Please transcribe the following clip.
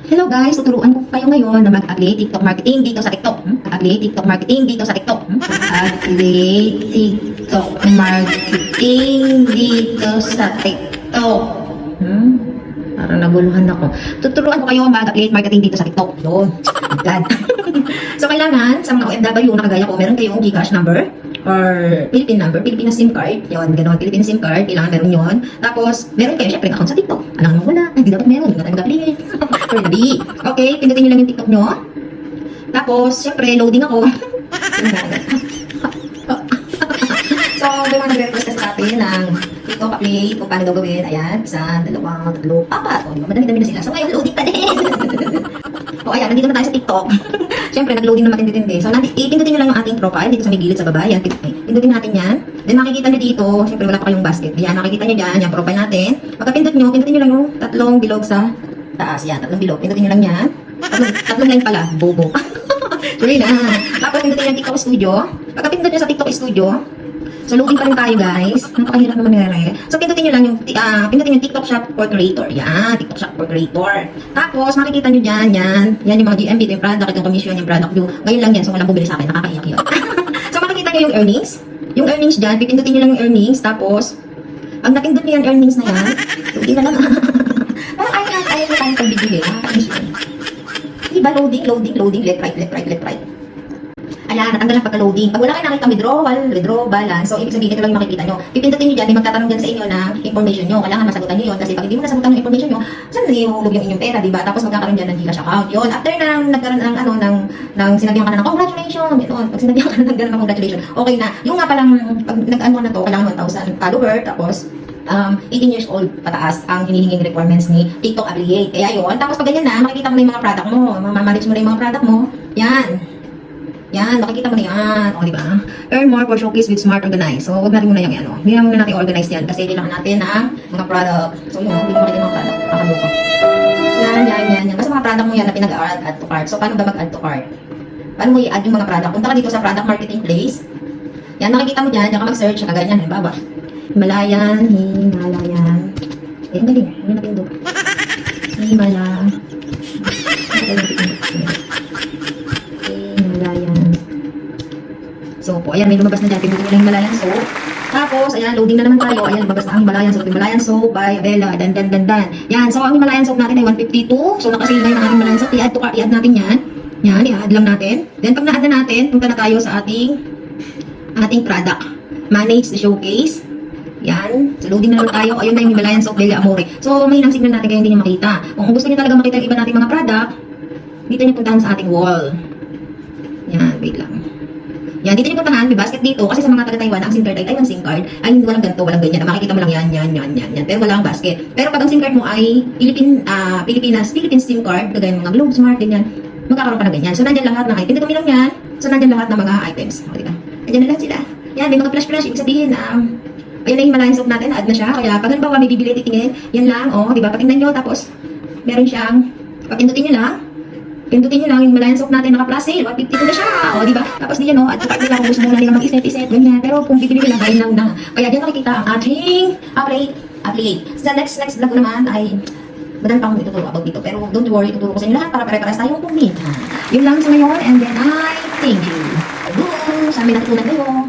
Hello guys, tuturuan ko kayo ngayon na mag-affiliate TikTok marketing dito sa TikTok. Affiliate TikTok marketing dito sa TikTok. Affiliate TikTok marketing dito sa TikTok. Parang naguluhan ako. Tuturuan ko kayo mag-affiliate marketing dito sa TikTok. Yun. Agad. So kailangan sa mga OFW na kagaya ko, meron kayong GCash number or Philippine number, Philippine SIM card. Yun, gano'n, Philippine SIM card. Kailangan meron yun. Tapos, meron kayo syempre account sa TikTok. Alam mo wala. Hindi dapat meron. Hindi tayo mag-affiliate. Okay, pindutin nyo lang yung TikTok nyo. Tapos, syempre, loading ako. So, may mga nag-request kasi sa atin ng TikTok affiliate kung paano daw gawin. Ayan, isa, dalawa, tatlo, apat. O, diba? Madami-dami na sila. So, ngayon, loading pa din. O, ayan, nandito na tayo sa TikTok. Syempre, nag-loading na matindi-tindi. So, ipindutin nyo lang yung ating profile dito sa may gilid sa baba. Yan, pindutin natin yan. Then, makikita nyo dito, syempre, wala pa kayong basket. Yan, makikita nyo dyan, yung profile natin. Pagka-pindot nyo, pindutin nyo lang yung tatlong bilog sa taas. Yan, tatlong bilog. Pindutin nyo lang yan. Tatlong line pala. Bobo. Sorry na. Tapos, pindutin yung TikTok Studio. Pagka-pindot nyo sa TikTok Studio, so, loading pa rin tayo, guys. Napakahirap naman nangyari. So, pindutin nyo lang yung, TikTok Shop for Creator. Yan, TikTok Shop for Creator. Tapos, makikita nyo dyan, yan yung mga GMB, yung product, yung commission, yung product view. Ngayon lang yan, so walang bumili sa akin, nakakaiyak yun. So, makikita nyo yung earnings. Yung earnings dyan, pipindutin nyo lang yung earnings, tapos, pag napindot nyo yung earnings na yan, loading na naman. Parang ayaw na tayong pagbibigay. Nakakainis yun. Diba, loading, left, right. Ayan, natanggal ang pagka-loading. Pag wala kayo nakita withdraw, balance. So, ibig sabihin, ito lang yung makikita nyo. Pipindutin nyo dyan, may magtatanong dyan sa inyo ng information nyo. Kailangan masagutan nyo yun. Kasi pag hindi mo nasagutan yung information nyo, saan nahihulog yung inyong pera, diba? Tapos magkakaroon dyan ng GCash account. Yun, after na nagkaroon ng sinabihan ka na ng congratulations. Yun, pag sinabihan ka na ng congratulations, okay na. Yung nga palang, pag nag-ano na to, kailangan 1,000 follower. Tapos, 18 years old pataas ang hinihinging requirements ni TikTok affiliate. Kaya yun, tapos pag ganyan na, makikita mo na yung mga product mo. Mamamanage mo na yung mga product mo. Yan, makikita mo na yan. O, diba? Earn more for showcase with smart organize. So, huwag natin muna yung ano. Hindi naman natin organize yan kasi kailangan natin ng mga product. So, yun, hindi mo makikita yung mga product. Kakabuko. Yan. Basta mga product mo yan na pinag-add to cart. So, paano ba mag-add to cart? Paano mo i-add yung mga product? Punta ka dito sa product marketing place. Yan, nakikita mo dyan. Yan ka mag-search. Kagaya yan. Halimbawa. Himalayan. Eh, ang galing. Ano na pindot? Himalayan. So, po, ayan, may lumabas na dyan. Pindutin nyo lang yung Himalayan soap. Tapos, ayan, loading na naman tayo. Ayan, lumabas na ang Himalayan soap. Himalayan soap by Bella. Dan. Yan, so, ang Himalayan soap natin ay 152. So, nakasave na yung ating Himalayan soap. I-add natin yan. Yan, i-add lang natin. Then, pag na-add na natin, punta na tayo sa ating product. Manage the showcase. Yan. So, loading na lang tayo. Ayun na yung Himalayan soap Bella Amore. So, may signal natin kaya hindi nyo makita. Kung gusto nyo talaga makita yung iba nating mga product, dito nyo puntahan sa ating wall. Yan, wait lang. Yan, dito nyo puntahan, may basket dito. Kasi sa mga taga-Taiwan, ang SIM card ay Taiwan SIM card. Ay, hindi walang ganito, walang ganyan. Makikita mo lang yan. Pero walang basket. Pero pag ang SIM card mo ay Philippine SIM card, kagaya ng mga Globe, Smart, ganyan, magkakaroon ka ng ganyan. So, nandyan lahat ng items. Pindutin mo lang yan. So, nandyan lahat ng mga items. O, diba? Nandyan na lahat sila. Yan, may mga flash. Ibig sabihin na, ayun na yung Himalayan soap natin, na-add na siya. Kaya, pag halimbawa may bibili, titingin, yan lang, o, diba? Patingnan nyo, tapos, meron siyang, papindutin nyo lang yung Himalayan soap natin naka-plus sale, 152 na siya, o diba? Tapos diyan add to cart nila kung gusto mo na nila mag-iset, ganyan. Pero kung bibili nila, galing lang na. Kaya diyan nakikita ang ating affiliate. Sa next vlog ko naman ay, madami pa akong ituturo about dito. Pero don't worry, ituturo ko sa inyo lahat para pare-pares tayong kumita. Yun lang sa ngayon, and then I thank you. Sa amin natutunan kayo.